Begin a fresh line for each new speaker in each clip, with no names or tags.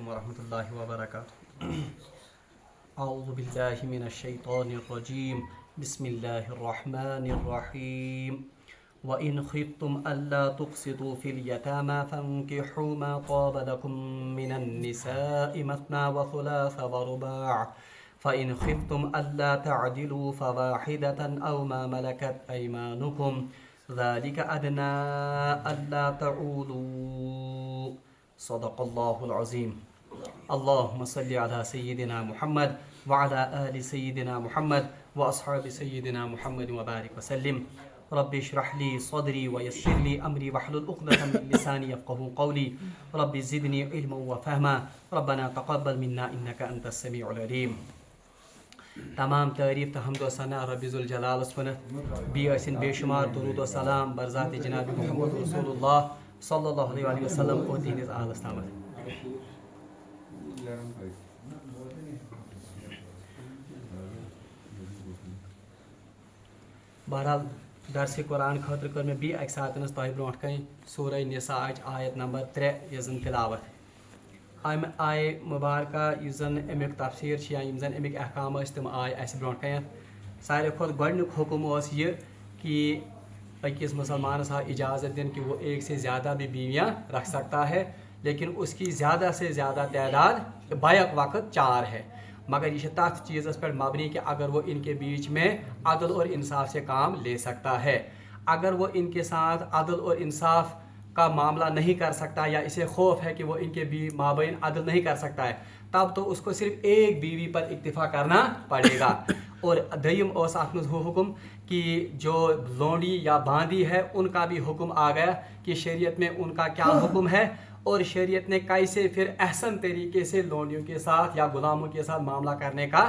ورحمة الله وبركاته. أعوذ بالله من الشيطان الرجيم. بسم الله الرحمن الرحيم. وإن خفتم ألا تقسطوا في اليتامى فانكحوا ما طاب لكم من النساء مثنى وثلاث ورباع فإن خفتم ألا تعدلوا فواحدة أو ما ملكت أيمانكم ذلك أدنى ألا تعولوا. صدق الله العظيم. اللهم صل على سيدنا محمد وعلى آل سيدنا محمد وأصحاب سيدنا محمد وبارك وسلم. رب اشرح لي صدري ويسر لي أمري واحلل عقدة من لساني يفقهوا قولي. رب زدني علما وفهما. ربنا تقبل منا إنك أنت السميع العليم. تمام تعریف تو حمد و ثنا رب ذوالجلال کن بیسن بے شمار درود و سلام برذات جناب محمد رسول اللہ صلی اللہ علیہ وسلم اور تہندس آلس تامت. بہرحال درس قرآن خاطر کر میں بی اکہ ساتن تہ برونٹ کن سورہ نساء آیت نمبر 3 یس زن تلاوت. ام آئے مبارکہ یس زن امیک تفسیر یا یم زن امیک احکام تم آئے اس برونٹ کن. ساروی کھت گۄڈنیُک حکم اس یہ کہ اکس مسلمانس آو اجازت دن کہ وہ ایک سے زیادہ بھی بیویاں رکھ سکتا ہے لیکن اس کی زیادہ سے زیادہ تعداد بیک وقت 4 ہے. مگر یہ تک چیزس پر مبنی کہ اگر وہ ان کے بیچ میں عدل اور انصاف سے کام لے سکتا ہے. اگر وہ ان کے ساتھ عدل اور انصاف کا معاملہ نہیں کر سکتا یا اسے خوف ہے کہ وہ ان کے مابین عدل نہیں کر سکتا ہے تب تو اس کو صرف ایک بیوی پر اکتفا کرنا پڑے گا. اور دیم اس اتھ مز حکم کہ جو لونڈی یا باندی ہے ان کا بھی حکم آ گیا کہ شریعت میں ان کا کیا حکم ہے اور شریعت نے کیسے پھر احسن طریقے سے لونڈیوں کے ساتھ یا غلاموں کے ساتھ معاملہ کرنے کا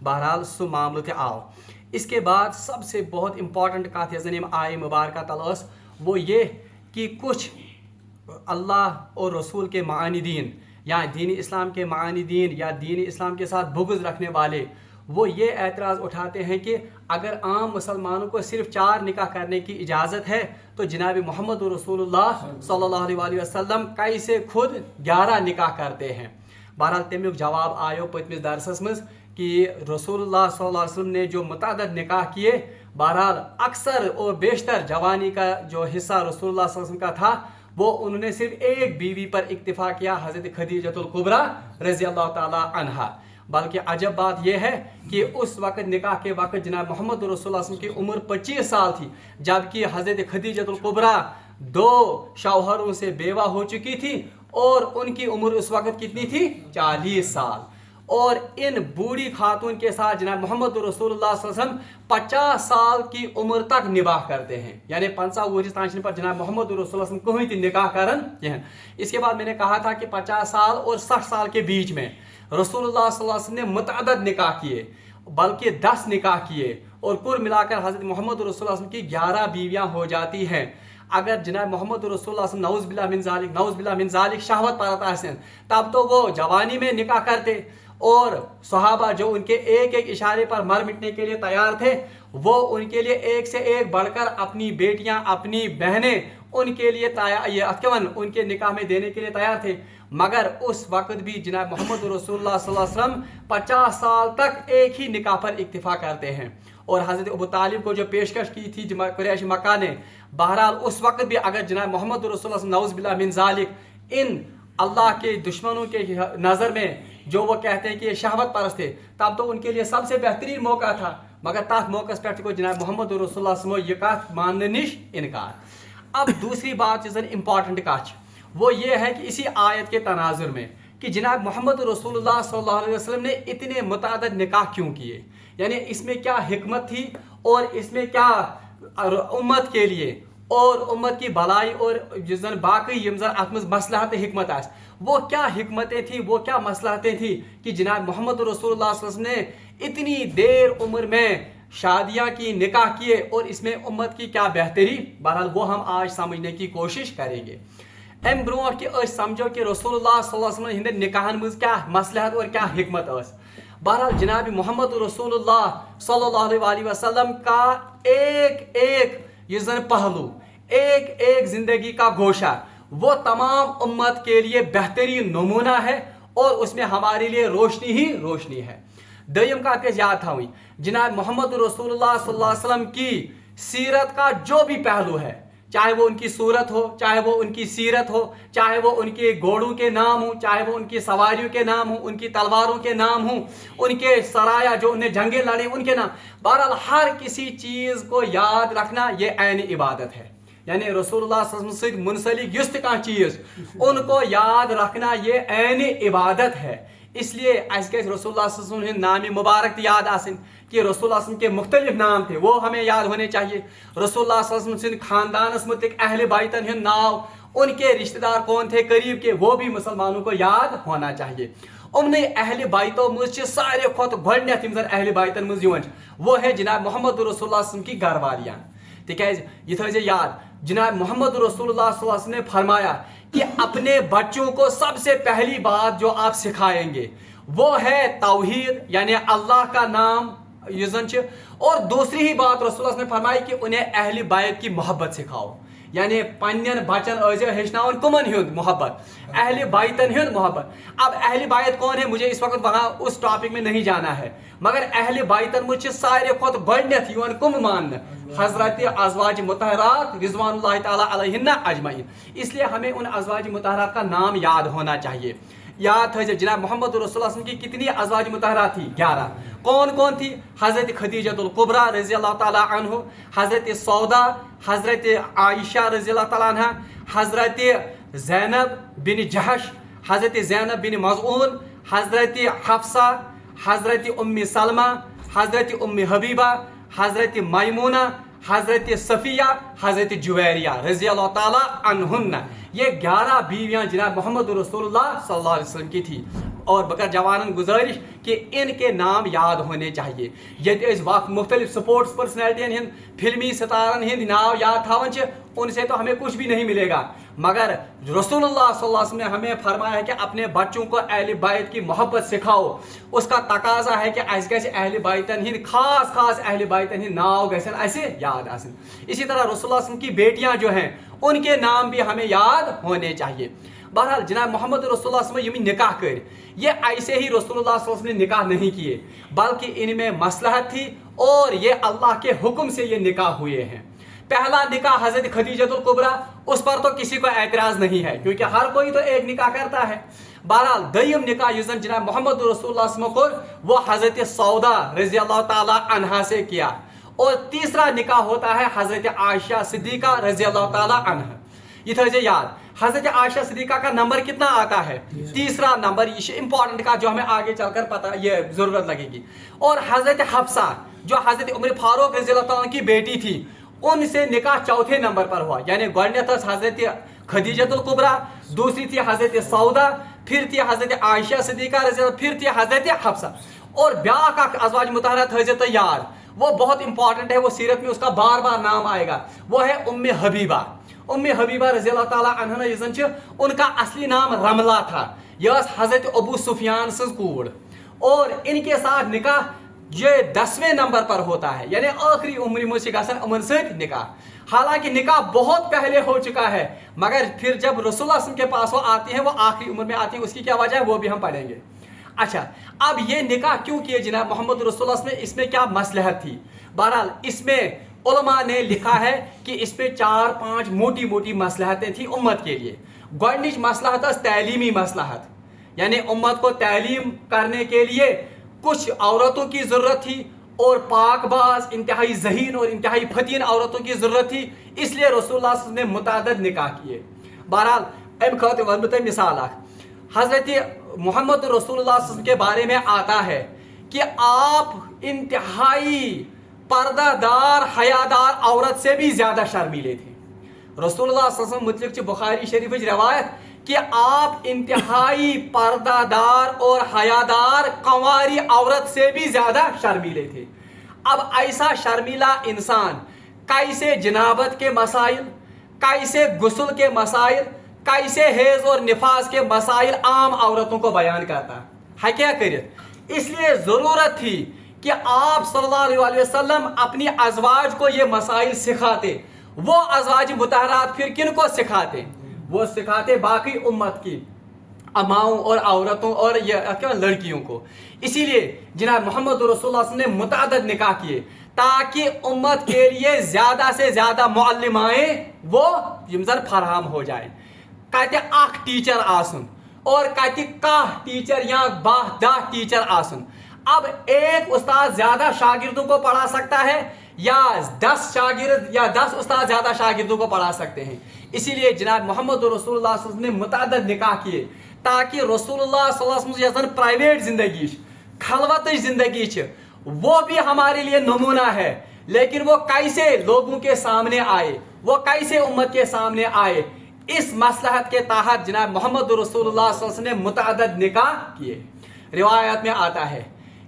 بہرحال سو معاملہ تہ آو. اس کے بعد سب سے بہت امپارٹنٹ کت یس زن آئے مبارکہ تل اس وہ یہ کہ کچھ اللہ اور رسول کے معانی دین یا دین اسلام کے معانی دین یا دین اسلام کے ساتھ بغض رکھنے والے وہ یہ اعتراض اٹھاتے ہیں کہ اگر عام مسلمانوں کو صرف 4 نکاح کرنے کی اجازت ہے تو جناب محمد رسول اللہ صلی اللہ علیہ وسلم کیسے خود 11 نکاح کرتے ہیں. بہرحال تمیک جواب آیو پتمس درسس مز کہ رسول اللہ صلی اللہ علیہ وسلم نے جو متعدد نکاح کیے بہرحال اکثر اور بیشتر جوانی کا جو حصہ رسول اللہ صلی اللہ علیہ وسلم کا تھا وہ انہوں نے صرف ایک بیوی پر اکتفا کیا حضرت خدیجۃ الکبریٰ رضی اللہ تعالی عنہا. بلکہ عجب بات یہ ہے کہ اس وقت نکاح کے وقت جناب محمد رسول اللہ صلی اللہ علیہ وسلم کی عمر 25 سال تھی جبکہ حضرت خدیجۃ الکبریٰ 2 شوہروں سے بیوہ ہو چکی تھی اور ان کی عمر اس وقت کتنی تھی 40 سال. اور ان بوڑھی خاتون کے ساتھ جناب محمد رسول اللہ صلی اللہ علیہ وسلم 50 سال کی عمر تک نباہ کرتے ہیں یعنی 50 ورس تان پر جناب محمد رسول اللہ صلی اللہ علیہ وسلم کہیں تھی نکاح کرن. اس کے بعد میں نے کہا تھا کہ 50 سال اور 60 سال کے بیچ میں رسول اللہ صلی اللہ علیہ وسلم نے متعدد نکاح کیے بلکہ 10 نکاح کیے اور کل ملا کر حضرت محمد رسول اللہ صلی اللہ علیہ وسلم کی 11 بیویاں ہو جاتی ہیں. اگر جناب محمد رسول اللہ صلی اللہ علیہ وسلم نعوذ باللہ من ذالک شہوت پرست آسن تب تو وہ جوانی میں نکاح کرتے اور صحابہ جو ان کے ایک ایک اشارے پر مر مٹنے کے لیے تیار تھے وہ ان کے لیے ایک سے ایک بڑھ کر اپنی بیٹیاں اپنی بہنیں ان کے لیے ان کے نکاح میں دینے کے لیے تیار تھے. مگر اس وقت بھی جناب محمد رسول اللہ صلی اللہ علیہ وسلم 50 سال تک ایک ہی نکاح پر اکتفا کرتے ہیں. اور حضرت ابو طالب کو جو پیشکش کی تھی قریش مکہ نے بہرحال اس وقت بھی اگر جناب محمد رسول اللہ صلی اللہ علیہ وسلم نعوذ باللہ من ذالک ان اللہ کے دشمنوں کے نظر میں جو وہ کہتے ہیں کہ یہ شہوت پرست تھے تب تو ان کے لیے سب سے بہترین موقع تھا مگر تات موقع پہ کو جناب محمد رسول اللہ صلی اللہ علیہ وسلم یہ کت ماننے نش انکار. اب دوسری بات جو امپارٹنٹ کت وہ یہ ہے کہ اسی آیت کے تناظر میں کہ جناب محمد رسول اللہ صلی اللہ علیہ وسلم نے اتنے متعدد نکاح کیوں کیے یعنی اس میں کیا حکمت تھی اور اس میں کیا امت کے لیے اور امت کی بھلائی اور جس زن باقی یم زن ات مز مصلحت حکمت آس وہ کیا حکمتیں تھیں وہ کیا مصلحتیں تھیں کہ جناب محمد رسول اللہ صلی اللہ علیہ وسلم نے اتنی دیر عمر میں شادیاں کی نکاح کیے اور اس میں امت کی کیا بہتری. بہرحال وہ ہم آج سمجھنے کی کوشش کریں گے. ام برونٹ کہ سمجھو کہ رسول اللہ صلی اللہ علیہ وسلم ہند نکاحن مز کیا مصلحت اور کیا حکمت اس. بہرحال جناب محمد رسول اللہ صلی اللہ علیہ وسلم کا ایک ایک یہ زن پہلو ایک ایک زندگی کا گوشہ وہ تمام امت کے لیے بہترین نمونہ ہے और उसमें हमारे लिए रोशनी ही रोशनी है। दयम का याद था जनाब मोहम्मद रसूलुल्लाह सल्लल्लाहु अलैहि वसल्लम की सीरत का जो भी पहलू है, चाहे वो उनकी सूरत हो, चाहे वो उनकी सीरत हो, चाहे वो उनके घोड़ों के नाम हो, चाहे वो उनकी सवारियों के नाम हो, उनकी तलवारों के नाम हो, उनके सराया जो उन्हें जंगे लड़े उनके नाम, बहरहाल हर किसी चीज़ को याद रखना ये ऐन इबादत है। यानी रसूलुल्लाह सल्लल्लाहु अलैहि वसल्लम से मुनसलिक युस्त का चीज़ उनको याद रखना ये ऐन इबादत है। इसलिए अस गई रसूलुल्लाह सल्लल्लाहु अलैहि वसल्लम नाम मुबारक याद आसन कि रसूलुल्लाह सल्लल्लाहु अलैहि वसल्लम के मुख्तलिफ नाम थे, वो हमें याद होने चाहिए। रसूलुल्लाह सल्लल्लाहु अलैहि वसल्लम खानदानस मुतलिक अहले बाइतन हिंद नाव, उनके रिश्तेदार कौन थे करीब के, वो भी मुसलमानों को याद होना चाहिए। उमने अहले बाइतों मुझ सारे खुद गोडनेथ यम जन अहले बाइतन मुझ यवन वो है जनाब मोहम्मद रसूलुल्लाह सल्लल्लाहु अलैहि वसल्लम की घरवालियां। तिकाज ये थोजे याद जनाब मोहम्मद रसूलुल्लाह सल्लल्लाहु अलैहि वसल्लम ने फरमाया कि अपने बच्चों को सबसे पहली बात जो आप सिखाएंगे वो है तौहीद, यानी अल्लाह का नाम युजन, और दूसरी ही बात रसूलुल्लाह ने फरमाई कि उन्हें अहले बायत की मोहब्बत सिखाओ। यानी पन्न बचन हेचनावन कुमन हुंद मोहब्बत, अहले बायतन हुंद मोहब्बत। अब अहले बायत कौन है, मुझे इस वक्त वहाँ उस टॉपिक में नहीं जाना है, मगर अहले बायतन मुझ सारे खुद गोडनेथ युवन कुम मान हजरत अज़वाज मुतहरात रिज़वानुल्लाह ताला अलैहिन्ना अजमईन। इसलिए हमें उन अज़वाज मुतहरात का नाम याद होना चाहिए। याद है जनाब मोहम्मद रसूलुल्लाह की कितनी अज़वाज मुतहरात थी, 11। कौन कौन थी, हज़रत खदीजतुल कुबरा रज़ी अल्लाह ताला अन्हा, हज़रत सौदा, हज़रत आयशा रज़ी अल्लाह ताला अन्हा, हज़रत ज़ैनब बिन जहश, हज़रत ज़ैनब बिन मज़ऊन, हज़रत हफ्सा, हज़रत उम्मी सलमा, हज़रत उम्मी हबीबा, हज़रत मैमूना, हज़रत सफ़िया, हज़रत जुवैरिया रज़ी अल्लाह ताला अन्हुन्ना। ये 11 बीवियां जनाब मोहम्मद रसूलुल्लाह सल्लल्लाहु अलैहि वसल्लम की थी। और बकर जवानन गुजारिश कि इनके नाम याद होने चाहिए। ये मुख्तलिफ स्पोर्ट्स पर्सनैलिटियन हिंद, फिल्मी सितारन हिंद नाव याद थावन, उनसे तो हमें कुछ भी नहीं मिलेगा, मगर रसूलुल्लाह सल्लल्लाहु अलैहि वसल्लम ने हमें फरमाया है कि अपने बच्चों को अहले बायत की मोहब्बत सिखाओ। उसका तकाजा है कि अस गए अहले बायतन हिंद खास खास अहले बायतन हिंद नाव गसन ऐसे याद आसन। इसी तरह रसूलुल्लाह सल्लल्लाहु अलैहि वसल्लम की बेटियां जो हैं उनके नाम भी हमें याद होने चाहिए। बहरहाल जनाब मोहम्मद रसूलुल्लाह सल्लल्लाहु अलैहि वसल्लम निकाह कर, ये ऐसे ही रसूलुल्लाह सल्लल्लाहु अलैहि वसल्लम ने निकाह नहीं किए, बल्कि इनमें मसलहत थी और ये अल्लाह के हुक्म से ये निकाह हुए हैं। पहला निकाह हज़रत खदीजतुल कुबरा, उस पर तो किसी को एतराज़ नहीं है क्योंकि हर कोई तो एक निकाह करता है। बहरहाल दयम निकाह युजन जनाब मोहम्मद रसूलुल्लाह सल्लल्लाहु अलैहि वसल्लम को वो हज़रत सौदा रज़ी अल्लाह ताला अन्हा से किया। और तीसरा निकाह होता है हज़रत आयशा सिद्दीक़ा रज़ी अल्लाह ताला अन्हा। ये थोड़े याद, हज़रत आयशा सिद्दीक़ा का नंबर कितना आता है, तीसरा नंबर, ये इंपॉर्टेंट का जो हमें आगे चलकर पता ये ज़रूरत लगेगी। और हज़रत हफ्सा जो हज़रत उमर फारूक रज़ी अल्लाह ताला की बेटी थी, उनसे निकाह चौथे नंबर पर हुआ। यानी गोडनेथ हज़रत खदीजतुल कुबरा, दूसरी थी हज़रत सौदा, फिर थी हज़रत आयशा सिद्दीक़ा रज़ी अल्लाह, फिर थी हज़रत हफ्सा। और ब्याह का अज़वाज मुतहरात हज़रत याद, वो बहुत इंपॉर्टेंट है, वो सीरत में उसका बार बार नाम आएगा, वो है उम्मे हबीबा। उम्मे हबीबा रज़ी अल्लाह ताला अन्हा यजन छ, उनका असली नाम रमला था, यह हज़रत अबू सुफियान सज कूड़। और इनके साथ निकाह ये 10वें नंबर पर होता है, यानी आखिरी उम्र में से उमर से निकाह। हालांकि निकाह बहुत पहले हो चुका है, मगर फिर जब रसूलुल्लाह के पास वो आती हैं, वो आखिरी उम्र में आती हैं, उसकी क्या वजह है वो भी हम पढ़ेंगे। अच्छा, अब ये निकाह क्यों किए जनाब मोहम्मद रसूलुल्लाह में, इसमें क्या मसलहत थी? बहरहाल इसमें उलमा ने लिखा है कि इसमें 4-5 मोटी मोटी मसलहतें थी उम्मत के लिए। गोडनिच मसलहत तैलीमी मसलहत, यानी उम्मत को तालीम करने के लिए कुछ औरतों की ज़रूरत थी और पाकबाज इंतहाई ज़हीन और इंतहाई फतीन औरतों की ज़रूरत थी, इसलिए रसूलुल्लाह ने मुतादद निकाह किए। बहरहाल अम खातिर वन मिसाल हज़रत मोहम्मद रसूलुल्लाह के बारे में आता है कि आप इंतहाई पर्दादार हयादार औरत से भी ज़्यादा शर्मीले थे। रसूलुल्लाह सल्लल्लाहु अलैहि वसल्लम मुतल्लिक़ बुखारी शरीफ रवायत कि आप इंतहाई पर्दादार और हयादार कंवारी औरत से भी ज़्यादा शर्मीले थे। अब ऐसा शर्मीला इंसान कैसे जनाबत के मसाइल, कैसे गुस्ल के मसाइल, कैसे हेज और निफास के मसाइल आम औरतों को बयान करता है क्या करे? इसलिए ज़रूरत थी कि आप सल्लल्लाहु अलैहि वसल्लम अपनी अज़वाज को ये मसाइल सिखाते। वो अज़वाज मुतहरात फिर किन को सिखाते? वो सिखाते बाकी उम्मत की अमाओं और औरतों और क्या लड़कियों को। इसीलिए जनाब मोहम्मद रसूलुल्लाह सल्लल्लाहु अलैहि वसल्लम ने मुतअद्दिद निकाह किए ताकि उम्मत के लिए ज़्यादा से ज़्यादा मुअल्लिमाएं वो यमजन फराहम हो जाए। कत अख टीचर आसन और कत कह टीचर या 10 टीचर आसन। अब एक उस्ताद ज़्यादा शागिर्दों को पढ़ा सकता है या 10 शागिर्द या 10 उस्ताद ज़्यादा शागिर्दों को पढ़ा सकते हैं। इसीलिए जनाब मोहम्मद रसूलुल्लाह सल्लल्लाहु अलैहि वसल्लम ने मुतअद्दिद निकाह किए ताकि रसूलुल्लाह सल्लल्लाहु अलैहि वसल्लम यस प्राइवेट जिंदगी खलवत जिंदगी वो भी हमारे लिए नमूना है, लेकिन वो कैसे लोगों के सामने आए, वो कैसे उम्मत के सामने आए, इस मसलहत के तहत जनाब मोहम्मद रसूलुल्लाह सल्लल्लाहु अलैहि वसल्लम ने मुतअद्दिद निकाह किए। रिवायत में आता है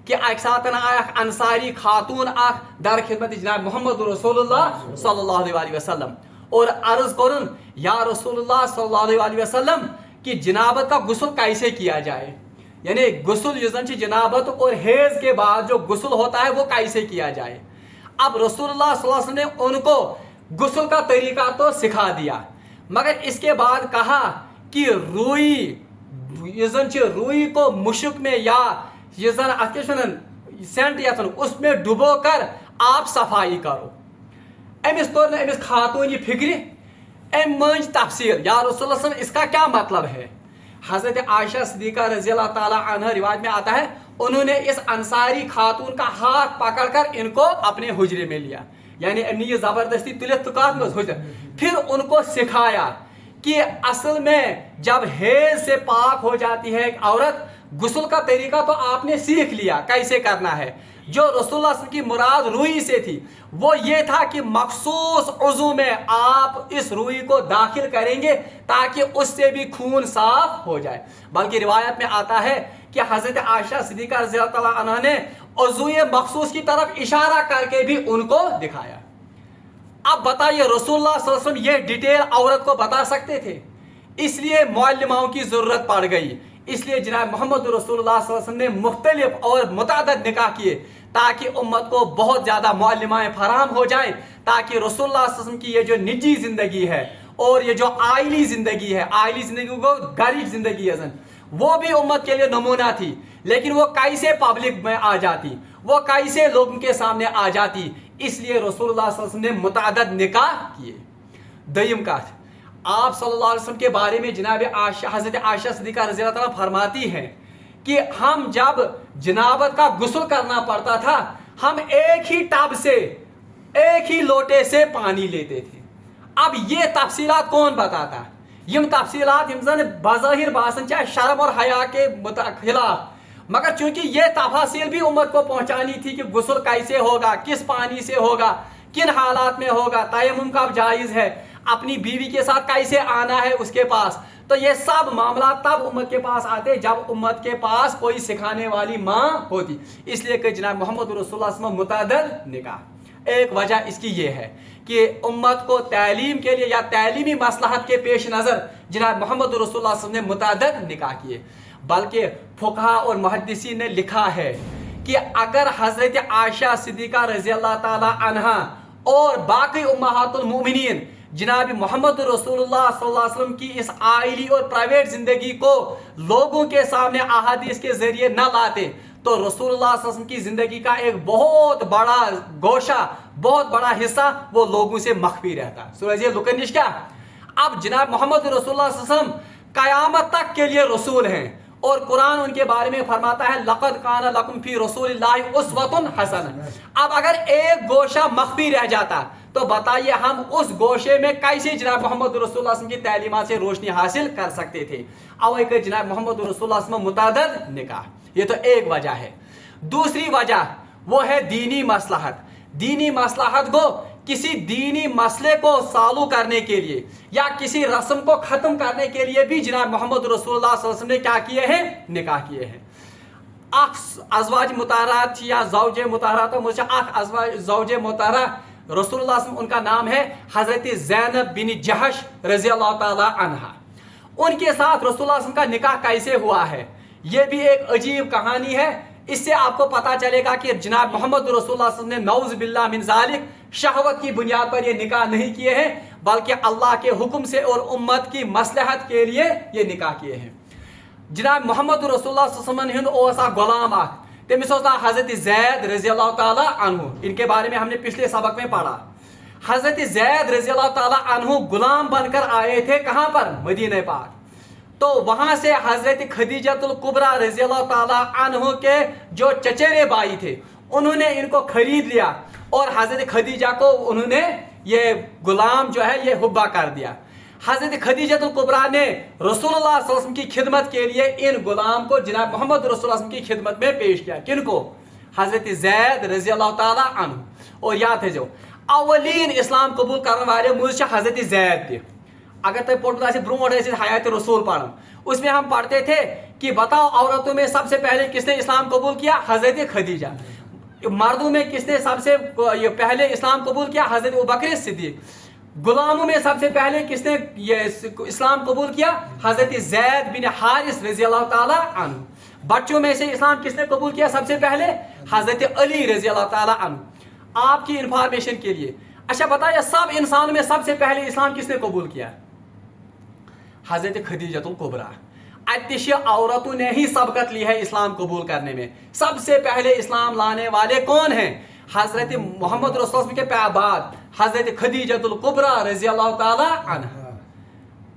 कि एक सातन आख अंसारी खातून आख दर खिदमत जनाब मोहम्मद रसूलुल्लाह सल्लल्लाहु अलैहि वसल्लम और अर्ज करुन या रसूलुल्लाह सल्लल्लाहु अलैहि वसल्लम कि जनाबत का गुस्ल कैसे किया जाए, यानी गुस्ल जनाबत और हेज के बाद जो गुस्ल होता है वो कैसे किया जाए। अब रसूलुल्लाह सल्लल्लाहु अलैहि वसल्लम ने उनको गुस्ल का तरीका तो सिखा दिया, मगर इसके बाद कहा कि रुई को मुश्क में या सेंट या उसमें डुबो कर आप सफाई करो। अमिस तोर अमिस खातून फिक्र अम मंज तफसील या रसूलुल्लाह सल्लल्लाहु अलैहि वसल्लम इसका क्या मतलब है। हजरत आयशा सिद्दीका रज़ियल्लाहु ताला अन्हा रिवायत में आता है उन्होंने इस अंसारी खातून का हाथ पकड़कर इनको अपने हुजरे में लिया, यानी ये जबरदस्ती फिर उनको सिखाया कि असल में जब हेज से पाक हो जाती है एक औरत, गुस्ल का तरीका तो आपने सीख लिया कैसे करना है। जो रसूलुल्लाह की मुराद रुई से थी वो ये था कि मखसूस उज़ू में आप इस रुई को दाखिल करेंगे ताकि उससे भी खून साफ हो जाए। बल्कि रिवायत में आता है कि हजरत आयशा सिद्दीका रज़ियल्लाहु ताला अन्हा ने उज़ूए मखसूस की तरफ इशारा करके भी उनको दिखाया। अब बताइए रसूलुल्लाह सल्लल्लाहु अलैहि वसल्लम ये डिटेल औरत को बता सकते थे, इसलिए मुअल्लिमाओं की जरूरत पड़ गई। इसलिए जनाब मोहम्मद रसूलुल्लाह सल्लल्लाहु अलैहि वसल्लम ने मुख्तलिफ और मुतअद्दिद निकाह किए ताकि उम्मत को बहुत ज़्यादा मुअल्लिमाएं फराहम हो जाएं, ताकि रसूलुल्लाह सल्लल्लाहु अलैहि वसल्लम की ये जो निजी ज़िंदगी है और ये जो आइली ज़िंदगी है, आइली ज़िंदगी को गरीब ज़िंदगी है, वो भी उम्मत के लिए नमूना थी, लेकिन वो कैसे पब्लिक में आ जाती, वो कैसे लोगों के सामने आ जाती। इसलिए रसूलुल्लाह सल्लल्लाहु अलैहि वसल्लम ने मुतअद्दिद निकाह किए। दयम का आप सल्लल्लाहु अलैहि वसल्लम के बारे में जनाब हजरत आयशा सिद्दीका रज़ियल्लाहु ताला फरमाती हैं कि हम जब जनाबत का गुस्ल करना पड़ता था हम एक ही टब से एक ही लोटे से पानी लेते थे। अब ये तफसीलात कौन बताता, यम तफसीलात यम बज़ाहिर बासन चाहे शर्म और हया के खिलाफ, मगर चूंकि ये तफासिल भी उम्मत को पहुंचानी थी कि गुस्ल कैसे होगा, किस पानी से होगा, किन हालात में होगा, तयम्मुम कब जायज़ है, अपनी बीवी के साथ कैसे आना है उसके पास, तो ये सब मामला तब उम्मत के पास आते जब उम्मत के पास कोई सिखाने वाली माँ होती। इसलिए कि जनाब मोहम्मद रसूलुल्लाह सल्लल्लाहु अलैहि वसल्लम मुतअद्दिद निकाह। एक वजह इसकी ये है कि उम्मत को तालीम के लिए या तालीमी मसलहत के पेश नज़र जनाब मोहम्मद रसूलुल्लाह सल्लल्लाहु अलैहि वसल्लम ने मुतअद्दिद निकाह किए। बल्कि फुक़हा और मुहद्दिसीन ने लिखा है कि अगर हज़रत आयशा सिद्दीका रज़ियल्लाहु ताला अन्हा और बाकी उम्महातुल मुमिनीन जनाब मोहम्मद रसूलुल्लाह सल्लल्लाहु अलैहि वसल्लम की इस आइली और प्राइवेट ज़िंदगी को लोगों के सामने अहादीस के ज़रिए न लाते तो रसूलुल्लाह सल्लल्लाहु अलैहि वसल्लम की ज़िंदगी का एक बहुत बड़ा गोशा, बहुत बड़ा हिस्सा वो लोगों से मख्फी रहता। सूरह लुकनिश क्या, अब जनाब मोहम्मद रसूलुल्लाह सल्लल्लाहु अलैहि वसल्लम क़यामत तक के लिए रसूल हैं और कुरान उनके बारे में फरमाता है लक़द काना लकुम फ़ी रसूलिल्लाहि उस्वतुन हसना। अब अगर एक गोशा मख्फी रह जाता तो बताइए हम उस गोशे में कैसे जनाब मोहम्मद रसूलुल्लाह सल्लल्लाहु अलैहि वसल्लम की तालीमात से रोशनी हासिल कर सकते थे। अब जनाब मोहम्मद रसूलुल्लाह सल्लल्लाहु अलैहि वसल्लम मुतअद्दिद निकाह, ये तो एक वजह है। दूसरी वजह वो है दीनी मसलहत। दीनी मसलहत को किसी दीनी मसले को सालू करने के लिए या किसी रस्म को ख़त्म करने के लिए भी जनाब मोहम्मद रसूलुल्लाह सल्लल्लाहु अलैहि वसल्लम ने क्या किए हैं, निकाह किए हैं। अज़वाज मुताहरात या ज़ौजे मुताहरात मुझे ज़ौजे मुताहरा रसूलुल्लाह सल्लल्लाहु अलैहि वसल्लम उनका नाम है हज़रत ज़ैनब बिन जहश रज़ियल्लाहु ताला अन्हा। उनके साथ रसूलुल्लाह सल्लल्लाहु अलैहि वसल्लम का निकाह कैसे हुआ है, ये भी एक अजीब कहानी है। इससे आपको पता चलेगा कि जनाब मोहम्मद रसूलुल्लाह सल्लल्लाहु अलैहि वसल्लम ने नऊज़ बिल्लाह मिन ज़ालिक शहवत की बुनियाद पर ये निकाह नहीं किए हैं, बल्कि अल्लाह के हुक्म से और उम्मत की मसलहत के लिए ये निकाह किए हैं। जनाब मोहम्मद रसूलुल्लाह गुलाम तमिस हजरत ज़ैद रज़ी अल्लाह ताला अन्हु, इनके बारे में हमने पिछले सबक में पढ़ा। हजरत ज़ैद रज़ी अल्लाह ताला अन्हु गुलाम बनकर आए थे कहाँ पर? मदीना पाक। तो वहां से हजरत खदीजतुल कुबरा रज़ी अल्लाह ताला अन्हु के जो चचेरे भाई थे उन्होंने इनको खरीद लिया और हजरत खदीजा को उन्होंने ये गुलाम जो है ये हुब्बा कर दिया। हजरत खदीजतुल कुबरा ने रसूलुल्लाह सल्लल्लाहु अलैहि वसल्लम की खिदमत के लिए इन गुलाम को जनाब मोहम्मद रसूलुल्लाह सल्लल्लाहु अलैहि वसल्लम की खिदमत में पेश किया। किनको? हजरत ज़ैद रज़ी अल्लाह ताला अन्हु। और याद है जो अवलीन इस्लाम कबूल करने वाले मुझे हजरत ज़ैद थे। अगर तुम पोर्टुगाल ब्रोट हयात रसूल पढ़, उसमें हम पढ़ते थे कि बताओ औरतों में सबसे पहले किसने इस्लाम कबूल किया? हजरत खदीजा। मर्दों में किसने सबसे पहले इस्लाम कबूल किया? हजरत अबू बकर सिद्दीक। गुलामों में सबसे पहले किसने ये इस्लाम कबूल किया? हजरत ज़ैद बिन हारिस रज़ी अल्लाह ताला अन्हु। बच्चों में से इस्लाम किसने कबूल किया सबसे पहले? हजरत अली रज़ी अल्लाह ताला अन्हु। आपकी इंफॉर्मेशन के लिए, अच्छा बताइए सब इंसानों में सबसे पहले इस्लाम किसने कबूल किया? हजरत खदीजतुल कुबरा। औरतों ने ही सबकत ली है इस्लाम कबूल करने में। सबसे पहले इस्लाम लाने वाले कौन हैं? हजरत मोहम्मद रसूलुल्लाह के बाद हजरत खदीजतुल कुबरा रज़ी अल्लाह ताला अन्हा।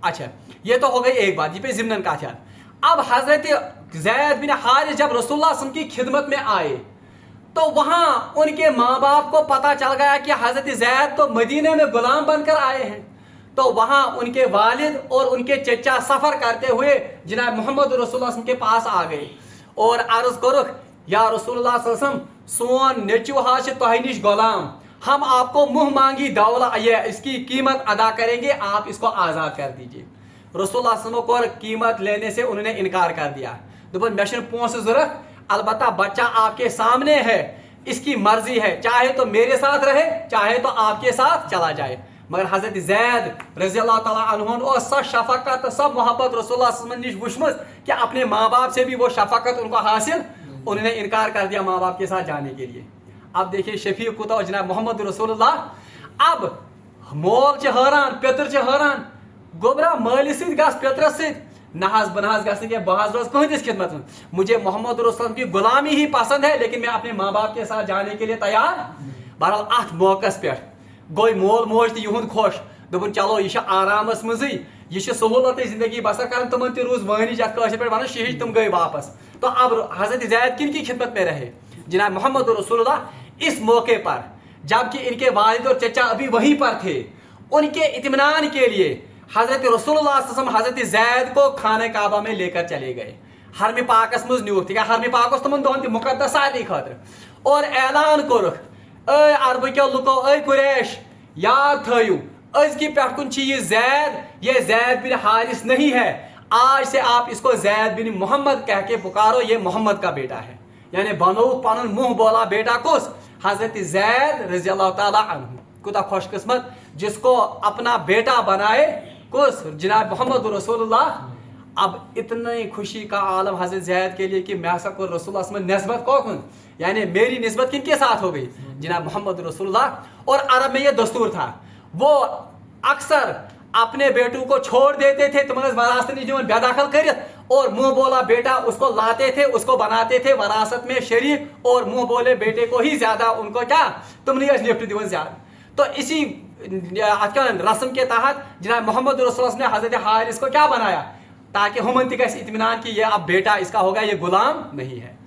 अच्छा ये तो हो गई एक बात, ये पे ज़िम्नन का ख्याल। अब हजरत ज़ैद बिन हारिस जब रसूलुल्लाह सल्लल्लाहु अलैहि वसल्लम की खिदमत में आए तो वहां उनके माँ बाप को पता चल गया कि हजरत ज़ैद तो मदीने में गुलाम बनकर आए हैं। तो वहां उनके वालिद और उनके चचा सफर करते हुए जनाब मोहम्मद रसूलुल्लाह सल्लल्लाहु अलैहि वसल्लम के पास आ गए और अर्ज करुख, या रसूलुल्लाह सल्लल्लाहु अलैहि वसल्लम सोन नेचू हाश तोह निश गुलाम, हम आपको मुंह मांगी दौला ये इसकी कीमत अदा करेंगे, आप इसको आज़ाद कर दीजिए। रसूलुल्लाह सल्लल्लाहु अलैहि वसल्लम को कीमत लेने से उन्होंने इनकार कर दिया। दोपन मे पोस जरूरत, अलबत्ता बच्चा आपके सामने है, इसकी मर्जी है, चाहे तो मेरे साथ रहे चाहे तो आपके साथ चला जाए। मगर हजरत ज़ैद रज़ी अल्लाह ताला अन्हु और सब शफकत सब मोहब्बत रसूलुल्लाह सल्लल्लाहु अलैहि वसल्लम वुचमत कि अपने माँ बाप से भी वो शफकत उनको हासिल, उन्होंने इनकार कर दिया माँ बाप के साथ जाने के लिए। अब देखिए शफीक कुता जनाब मोहम्मद रसूलुल्लाह। अब मोल च हैरान पेतर च हैरान, गोबरा माल सत पेतर सत नहज बनहज ग बहज रोज कहस खिदमत में, मुझे मोहम्मद रसूल की गुलामी ही पसंद है लेकिन मैं अपने माँ बाप के साथ जाने के लिए तैयार। बहरहाल अत मौका पे गई मोल मोज तुंद खुश, दोपन चलो यह आरामस मजी, यह सहूलत जिंदगी बसर कर, तुम रूज वहनी पे वन शहीद, तुम गई वापस। तो अब हजरत ज़ैद किन की खिदमत में रहे? जनाब मोहम्मद रसूलुल्लाह। इस मौके पर जबकि इनके वालिद और चचा अभी वहीं पर थे, उनके इत्मीनान के लिए हजरत रसूलुल्लाह सल्लल्लाहु अलैहि वसल्लम हजरत ज़ैद को खाने काबा में लेकर चले गए। हरम पाकस मज न्यूक ती हरम पाक तुम दोहन मुकद्दस सारे खतर और ऐलान कोरुख, ऐ अरब के लुको, ऐ कुरैश याद थयू अजकि पेकुन यह ज़ैद, ये ज़ैद बिन हारिस नहीं है, आज से आप इसको ज़ैद बिन मोहम्मद कह के पुकारो, ये मोहम्मद का बेटा है। यानी बनो पन मुंह बोला बेटा कुस? हजरत ज़ैद रज़ी अल्लाह ताला अन्हु। कुता खुशकिस्मत जिसको अपना बेटा बनाए कुस जनाब मोहम्मद रसूलुल्लाह। अब इतनी खुशी का आलम हजरत ज़ैद के लिए कि मैं को रसूलुल्लाह में नस्बत कौन, यानी मेरी नस्बत किन के साथ हो गई? जनाब मोहम्मद रसूलुल्लाह। और अरब में यह दस्तूर था, वो अक्सर अपने बेटों को छोड़ देते थे तुम वरासत बेदखल कर, और मुंह बोला बेटा उसको लाते थे, उसको बनाते थे वरासत में शरीक, और मुंह बोले बेटे को ही ज्यादा उनको क्या तुम नहीं लिफ्ट दिवन ज्यादा। तो इसी रस्म के तहत जनाब मोहम्मद रसूलुल्लाह ने हजरत हारिस को क्या बनाया, ताकि हुमन इत्मीनान की ये अब बेटा इसका होगा, ये गुलाम नहीं है।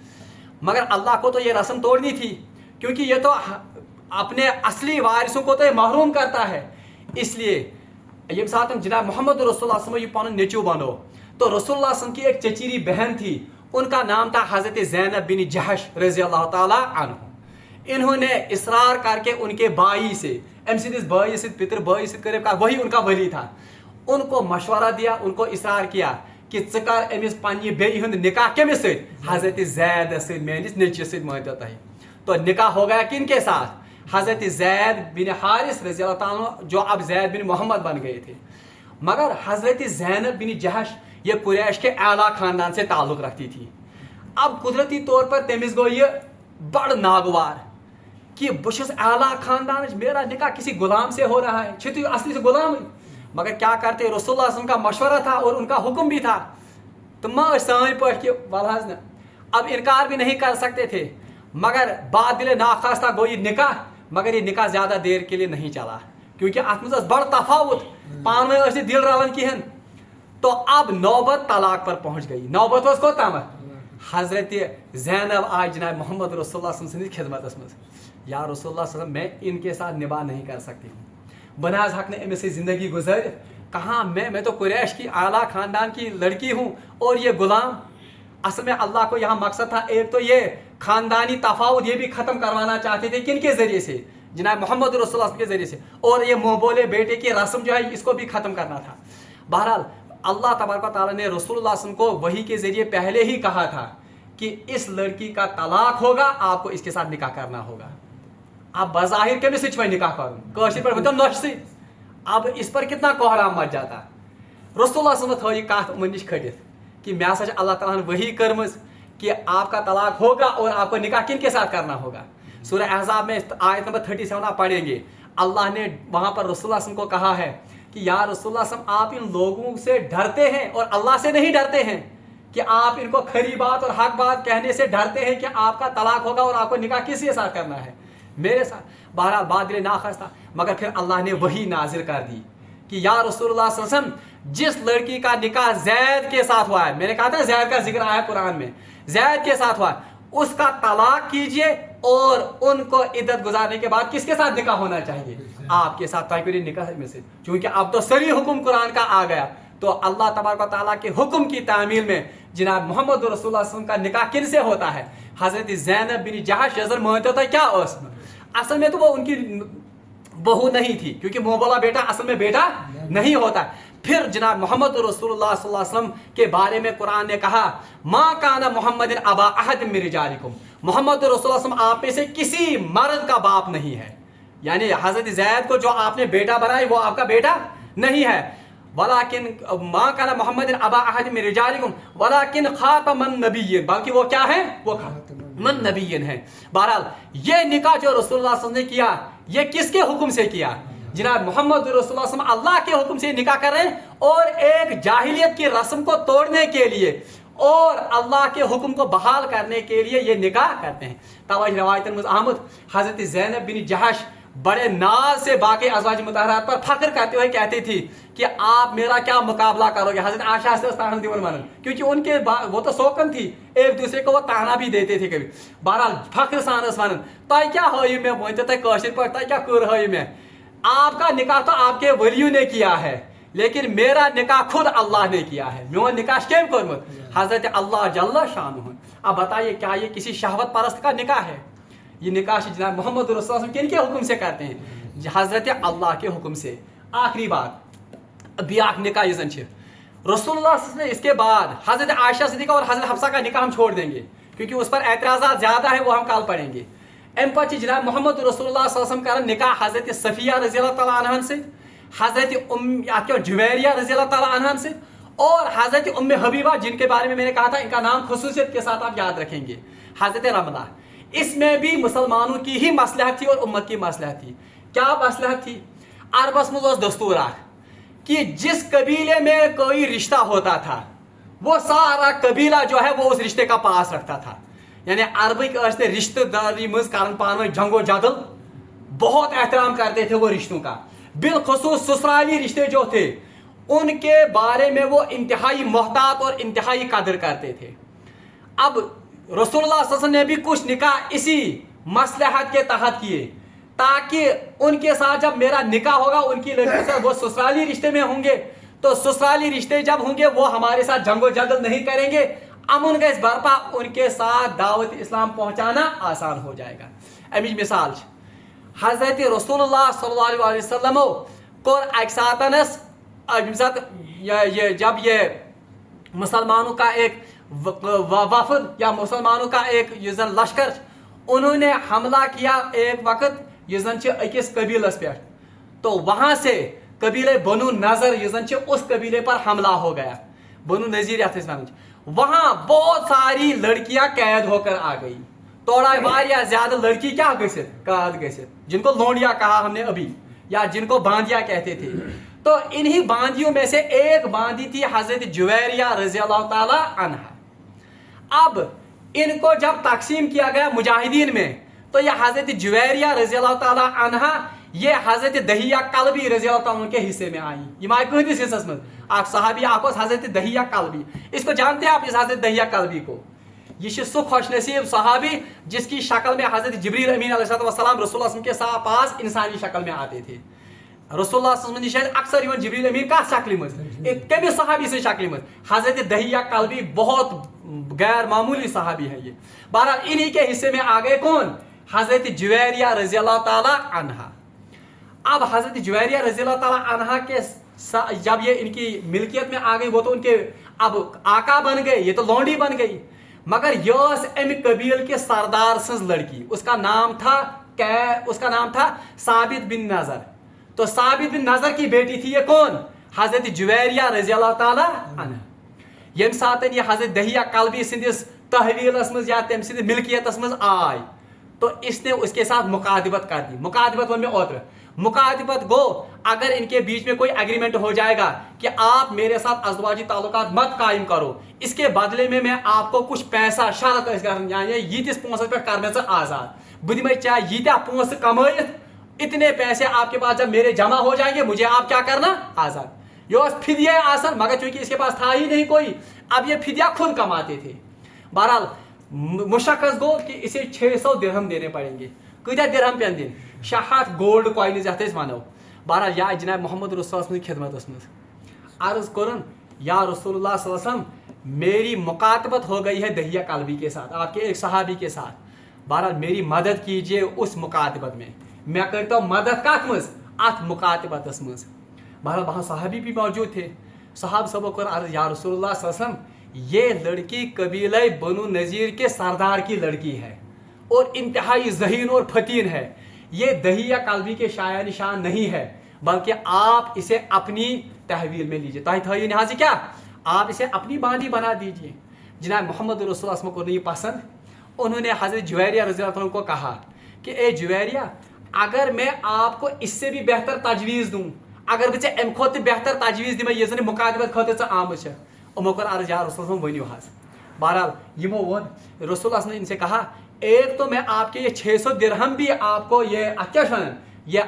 मगर अल्लाह को तो ये रस्म तोड़नी थी, क्योंकि ये तो अपने असली वारिसों को तो ये महरूम करता है। इसलिए ये साथ हम जनाब मोहम्मद रसूलुल्लाह पन नेचू बनो, तो रसूलुल्लाह की एक चचेरी बहन थी, उनका नाम था हजरत ज़ैनब बिन जहश रज़ी अल्लाह ताला अन्हु। इन्होंने इसरार करके उनके भाई से भाई से पितर भाई से करीब का वही उनका वली था, उनको मशवरा दिया, उनको इसरार किया कि कर अमिस पन्नी बेई हुंद निकाह केमिस से? हजरत ज़ैद से, मेनिस नेचि से मानते तही। तो निकाह हो गया किन के साथ? हजरत ज़ैद बिन हारिस रज़ी अल्लाह ताला, जो अब ज़ैद बिन मोहम्मद बन गए थे। मगर हजरत ज़ैनब बिन जहश ये कुरैश के आला खानदान से ताल्लुक रखती थी। अब कुदरती तौर पर तमिस गो ये बड़ नागवार कि बुशस आला खानदान, मेरा निकाह किसी गुलाम से हो रहा है, असली से गुलाम। मगर क्या करते, रसूलुल्लाह का मशवरा था और उनका हुक्म भी था, तो माँ सान पट कि वल न अब इनकार भी नहीं कर सकते थे, मगर बाद दिल नाखास्ता गो ये निकाह, मगर ये निकाह ज़्यादा देर के लिए नहीं चला क्योंकि अत मज बड़ तफावत पान में दिल रलन कहें। तो अब नौबत तलाक पर पहुंच गई। नौबत वस कोतम हजरत ज़ैनब आज जनाब मोहम्मद रसूलुल्लाह सल्लल्लाहु अलैहि वसल्लम खिदमत मज या रसूलुल्लाह सल्लल्लाहु अलैहि वसल्लम मैं इनके साथ निभा नहीं कर सकती हूँ, बनाज हक ने इनमें से ज़िंदगी गुजर कहाँ मैं तो कुरैश की आला ख़ानदान की लड़की हूँ और ये गुलाम। असल में अल्लाह को यहाँ मकसद था, एक तो ये ख़ानदानी तफावत ये भी ख़त्म करवाना चाहते थे किन के ज़रिए से, जनाब मोहम्मद रसूलुल्लाह के ज़रिए से, और ये मुँह बोले बेटे की रस्म जो है इसको भी ख़त्म करना था। बहरहाल अल्लाह तबारक व तआला ने रसूलुल्लाह सल्लल्लाहु अलैहि वसल्लम को वही के ज़रिए पहले ही कहा था कि इस लड़की का तलाक होगा, आपको इसके साथ निकाह करना होगा। अब बज़ाहिर कमिस निकाह कर नश, अब इस पर कितना कोहराम मच जाता। रसूलुल्लाह सल्लल्लाहु अलैहि वसल्लम थी कत उमन नश खटित कि मैं हसा अल्लाह ताला ने वही करमज कि आपका तलाक होगा और आपको निकाह किन के साथ करना होगा। सूरह अहज़ाब में आयत नंबर 37 आप पढ़ेंगे, अल्लाह ने वहाँ पर रसूलुल्लाह सल्लल्लाहु अलैहि वसल्लम को कहा है कि या रसूलुल्लाह सल्लल्लाहु अलैहि वसल्लम आप इन लोगों से डरते हैं और अल्लाह से नहीं डरते हैं, कि आप इनको खरी बात और हक बात कहने से डरते हैं कि आपका तलाक होगा और आपको निकाह किसके साथ करना है, मेरे साथ। बहरहाल बादल नाखस्ता, मगर फिर अल्लाह ने वही नाजिल कर दी कि या रसूलुल्लाह सल्लल्लाहु अलैहि वसल्लम जिस लड़की का निकाह जैद के साथ हुआ है, मैंने कहा था जैद का जिक्र आया कुरान में, जैद के साथ हुआ है, उसका तलाक कीजिए और उनको इद्दत गुजारने के बाद किसके साथ निकाह होना चाहिए, आपके साथ। ताकि निकाह में से चूंकि अब तो सरी हुक्म कुरान का आ गया, तो अल्लाह तबारक व तआला के हुक्म की तामील में जनाब मोहम्मद रसूलुल्लाह सल्लल्लाहु अलैहि वसल्लम का निकाह किन से होता है, हजरत ज़ैनब बिन जहश यजर मानते होता क्या उस असल में तो वो उनकी बहू नहीं थी, क्योंकि मुँह बोला बेटा असल में बेटा नहीं होता। फिर जनाब मोहम्मद रसूलुल्लाह सल्लल्लाहु अलैहि वसल्लम के बारे में कुरान ने कहा माँ काना मोहम्मद अबा अहद मिन रिजालिकुम, मोहम्मद रसूलुल्लाह सल्लल्लाहु अलैहि वसल्लम आप में से किसी मर्द का बाप नहीं है, यानी हजरत ज़ैद को जो आपने बेटा बनाया वो आपका बेटा नहीं है। वलाकिन माँ काना मोहम्मद अबा अहद मिन रिजालिकुम वलाकिन खातमन नबिय्यिन, बल्कि वो क्या है, वो खातमन नबिय्यिन है। बहरहाल ये निकाह जो रसूलुल्लाह सल्लल्लाहु अलैहि वसल्लम ने किया, ये किसके हुक्म से किया, जनाब मोहम्मद रसूलुल्लाह सल्लल्लाहु अलैहि वसल्लम अल्लाह के हुक्म से निकाह कर रहे हैं, और एक जाहिलियत की रस्म को तोड़ने के लिए और अल्लाह के हुक्म को बहाल करने के लिए ये निकाह करते हैं। तवाज रवायत में आमद हजरत ज़ैनब बिन जहश बड़े नाज से बाकी अज़वाज मुतहरात पर फख्र करते हुए कहती थी कि आप मेरा क्या मुकाबला करोगे, हजरत आयशा से ताना दीवन मानन, क्योंकि उनके वो तो शौकन थी, एक दूसरे को वो ताना भी देते थे कभी। बहरहाल फख्र सानस मानन तय क्या हो मैं वनते तय कशिर पर तय क्या कर हो मैं, आपका निकाह तो आपके वलियों ने किया है, लेकिन मेरा निकाह खुद अल्लाह ने किया है। मोन निकाह केम कर्मुत हजरत अल्लाह जल्ल शानुहु। अब बताइए क्या ये किसी शहवत परस्त का निकाह है, ये निकाह जनाब मोहम्मद रसूलुल्लाह सल्लल्लाहु अलैहि वसल्लम किन के हुक्म से करते हैं, हजरत अल्लाह के हुक्म से। आखिरी बात ब्याह निकाह यजन रसूलुल्लाह सल्लल्लाहु अलैहि वसल्लम, इसके बाद हजरत आयशा सिद्दीक़ा और हजरत हफ्सा का निकाह हम छोड़ देंगे क्योंकि उस पर एतराज़ात ज़्यादा है, वो हम कल पढ़ेंगे। एम पर जनाब मोहम्मद रसूलुल्लाह सल्लल्लाहु अलैहि वसल्लम का निकाह हजरत सफिया रज़ियल्लाहु तआला अन्हा से, हजरत जुवैरिया रज़ियल्लाहु तआला अन्हा से, और हजरत उम्मे हबीबा जिनके बारे में मैंने कहा था इनका नाम खुसूसियत के साथ आप याद रखेंगे, हजरत रमला। इसमें भी मुसलमानों की ही मसलहत थी और उम्मत की मसलहत थी। क्या मसलहत थी, अरबस में दस्तूर कि जिस कबीले में कोई रिश्ता होता था वो सारा कबीला जो है वो उस रिश्ते का पास रखता था, यानी अरबिक रिश्तेदारी मज कर पान जंगो जदल, बहुत एहतराम करते थे वो रिश्तों का। बिलखुसूस ससुराली रिश्ते जो थे उनके बारे में वो इंतहाई मोहतात और इंतहाई कदर करते थे। अब रसूलुल्लाह सल्लल्लाहु अलैहि वसल्लम ने भी कुछ निकाह इसी मसलहत के तहत किए, ताकि उनके साथ जब मेरा निकाह होगा उनकी लड़की से वो ससुराली रिश्ते में होंगे, तो ससुराली रिश्ते जब होंगे वो हमारे साथ जंगो जदल नहीं करेंगे, अमन गैस बर्पा, उनके साथ दावत इस्लाम पहुंचाना आसान हो जाएगा। अमिज मिसाल हजरत रसूलुल्लाह सल्लल्लाहु अलैहि वसल्लम को एक सातनस जब ये मुसलमानों का एक वफद या मुसलमानों का एक युजन लश्कर, उन्होंने हमला किया एक वक्त युजन अकिस कबीलस पे, तो वहां से कबीले बनु नजर युजन उस कबीले पर हमला हो गया, बनु नजीर, वहां बहुत सारी लड़कियां कैद होकर आ गई, थोड़ा वारिया ज्यादा लड़की क्या कैद गसित, जिनको लोंडिया कहा हमने अभी, या जिनको बांधिया कहते थे, तो इन्हीं बांदियों में से एक बांदी थी हजरत जुवैरिया रजी अल्लाह ताला अन्हा। अब इनको जब तकसीम किया गया मुजाहिदीन में, तो यह हजरत जुवैरिया रजी अल्लाह ताला अन्हा ये हजरत दहिया कल्बी रजी अल्लाह ताला के हिस्से में आई। ये माय किस हिस्से में आप सहाबी आको हजरत दहिया कल्बी, इसको जानते हैं आप इस हजरत दहिया कल्बी को? ये सु खुश नसीब सहाबी जिसकी शक्ल में हजरत जिब्रील अमीन अलैहिस्सलाम रसूलुल्लाह के पास इंसानी शक्ल में आते थे। रसूलुल्लाह निश अक्सर जिब्रील अमीन का शक्ल मज कमिस सहाबी से शक्ल मज हजरत दहिया कल्बी बहुत गैर मामूली सहाबी है ये। बहरहाल इन्हीं के हिस्से में आ गए कौन? हजरत जुवैरिया रजी अल्लाह ताला अन्हा। अब हजरत जुवैरिया रजी अल्लाह ताला अन्हा के जब ये इनकी मिल्कियत में आ गई, वो तो उनके अब आका बन गए, ये तो लौंडी बन गई। मगर यह अम कबील के सरदार सज लड़की, उसका नाम था साबित बिन नजर। तो साबित बिन नजर की बेटी थी ये कौन? हजरत जुवैरिया रजी अल्लाह ताला अन्हा। यम सातन ये हजरत दहिया कल्बी सिंदिस तहवीलस मज या तम सिंद मिल्कियतस मज आय, तो इसने उसके साथ मुकादबत कर दी। मुकादबत वन में और मुकादबत गो अगर इनके बीच में कोई एग्रीमेंट हो जाएगा कि आप मेरे साथ अज़वाजी ताल्लुकात मत कायम करो, इसके बदले में मैं आपको कुछ पैसा शरत यीतिस पोंस पे कर आजाद बुध में चाहे यीत्या पोंस कमाइत इतने पैसे आपके पास जब मेरे जमा हो जाएंगे मुझे आप क्या करना आजाद। यो फिदिया आसन, मगर चूंकि इसके पास था ही नहीं कोई, अब ये फिदिया खुद कमाते थे। बहरहाल मुशक्कस गो कि इसे 600 दिरहम देने पड़ेंगे। कईया दिरहम पे दिन 6 गोल्ड कॉइन्स यथ मानो। बहरहाल या जनाब मोहम्मद रसूल खिदमत अर्ज करन या रसूलुल्लाह सल्लल्लाहु अलैहि वसल्लम मेरी मुकातबत हो गई है दहिया कल्बी के साथ, आपके एक सहाबी के साथ। बहरहाल मेरी मदद कीजिए उस मुकातबत में, मैं करता हूँ मदद कत मज अत मुकातबत मज। बहरहाल वहाँ सहाबी भी मौजूद थे। सहाब सबो कर अर्ज या रसूलुल्लाह सल्लल्लाहु अलैहि वसल्लम ये लड़की कबीला बनु नज़ीर के सरदार की लड़की है और इंतहाई ज़हीन और फतीन है। ये दहिया कल्बी के शाया निशान नहीं है, बल्कि आप इसे अपनी तहवील में लीजिए। ताकि लिहाज क्या आप इसे अपनी बांदी बना दीजिए। जनाब मोहम्मद रसूलुल्लाह को नहीं पसंद, उन्होंने हजरत जुवैरिया रज़ी अल्लाह अन्हा को कहा कि ए जुवैरिया, अगर मैं आपको इससे भी बेहतर तजवीज़ दूँ, अगर बच्चे अम खुद बेहतर तजवीज़ दिमे ये जन मुकादबत खुद आमद है, उमो कर अर्ज या रसूल वनियो हाज। बहरहाल यमो वो रसूलुल्लाह ने इनसे कहा एक तो मैं आपके ये 600 दिरहम भी आपको ये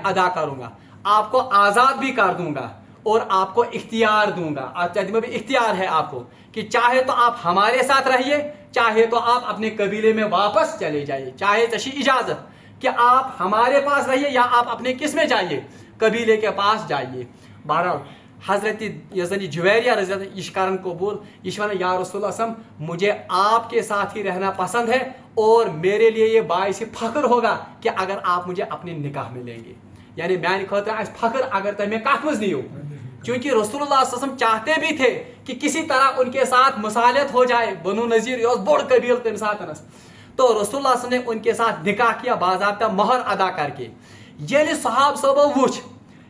अदा करूंगा, आपको आज़ाद भी कर दूंगा और आपको इख्तियार दूंगा। में भी इख्तियार है आपको कि चाहे तो आप हमारे साथ रहिए, चाहे तो आप अपने कबीले में वापस चले जाइए, चाहे तशी इजाज़त कि आप हमारे पास रहिए या आप अपने किस में जाइए, कबीले के पास जाइए। बहरहाल हजरत यजनी जुवैरिया रज़ी अल्लाह इश्कारन कबूल ईश्वर या रसूलुल्लाह मुझे आपके साथ ही रहना पसंद है और मेरे लिए ये बाइस फख्र होगा कि अगर आप मुझे अपने निकाह में लेंगे। यानी मैं खुद फख्र अगर तमें कत मज नहीं हो, क्योंकि रसूलुल्लाह सल्लल्लाहु अलैहि वसल्लम चाहते भी थे कि किसी तरह उनके साथ मुसालत हो जाए। बनु नज़ीर बोड़ कबील तम साथ, तो रसूलुल्लाह सल्लल्लाहु अलैहि वसल्लम ने उनके साथ निकाह किया बाज़ाब्ता मोहर अदा करके। ये सहाब सबो वुच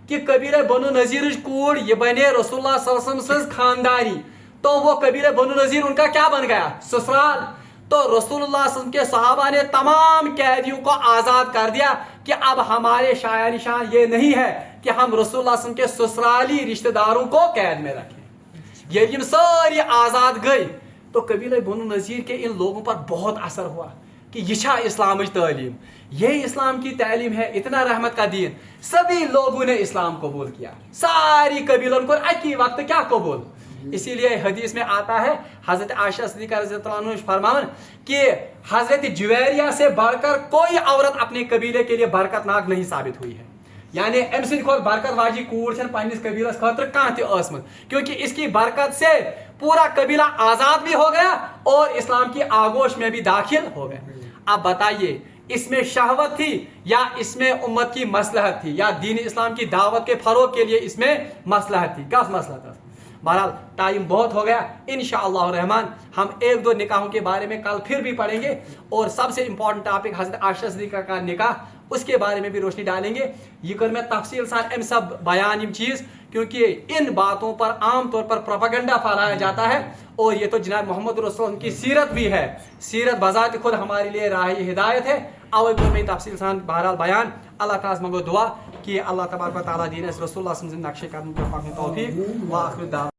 कि कबीले बनु नज़ीर कूड़ ये बने रसूलुल्लाह सल्लल्लाहु अलैहि वसल्लम खानदानी, तो वो कबीले बनु नज़ीर उनका क्या बन गया, ससुराल। तो रसूलुल्लाह सल्लल्लाहु अलैहि वसल्लम के सहाबा ने तमाम कैदियों को आज़ाद कर दिया कि अब हमारे शाया निशान ये नहीं है कि हम रसूलुल्लाह सल्लल्लाहु अलैहि वसल्लम के ससुराली रिश्तेदारों को कैद में रखें। ये सारी आज़ाद गई तो कबीले बनु नज़ीर के इन लोगों पर बहुत असर हुआ कि ये इस्लाम तालीम, ये इस्लाम की तालीम है, इतना रहमत का दीन। सभी लोगों ने इस्लाम कबूल किया, सारी कबीलों को एक ही वक्त क्या कबूल। इसीलिए हदीस में आता है हजरत आयशा सिद्दीक़ा रज़ियल्लाहु अन्हा फरमान कि हजरत जुवैरिया से बढ़कर कोई औरत अपने कबीले के लिए बरकतनाक नहीं साबित हुई है। यानी अम सद खोत बरकत वाजी कूड़ पन्निस कबीलस खतर कहां ते असमत, क्योंकि इसकी बरकत से पूरा कबीला आज़ाद भी हो गया और इस्लाम की आगोश में भी दाखिल हो गया। अब बताइए इसमें शहवत थी या इसमें उम्मत की मसलहत थी या दीन इस्लाम की दावत के फरोग के लिए इसमें मसलहत थी? क्या मसलहत था? बहरहाल टाइम बहुत हो गया, इंशाअल्लाह रहमान हम एक दो निकाहों के बारे में कल फिर भी पढ़ेंगे और सबसे इंपॉर्टेंट टॉपिक हजरत आयशा सिद्दीक़ा का निकाह, उसके बारे में भी रोशनी डालेंगे। ये कर मैं तफसील साथ इन सब बयान इन चीज़, क्योंकि इन बातों पर आम तौर पर प्रोपेगेंडा फैलाया जाता है और ये तो जनाब मोहम्मद रसूल की सीरत भी है। सीरत बज़ात खुद हमारे लिए राह हिदायत है। اوے کور میں تفصیل سان بہرحال بیان اللہ تعالیٰ منگو دعا کہ اللہ تبارک و تعالیٰ دین اس رسول اللہ سن نقشے قدم پر پکن توفیق واخر دعوانا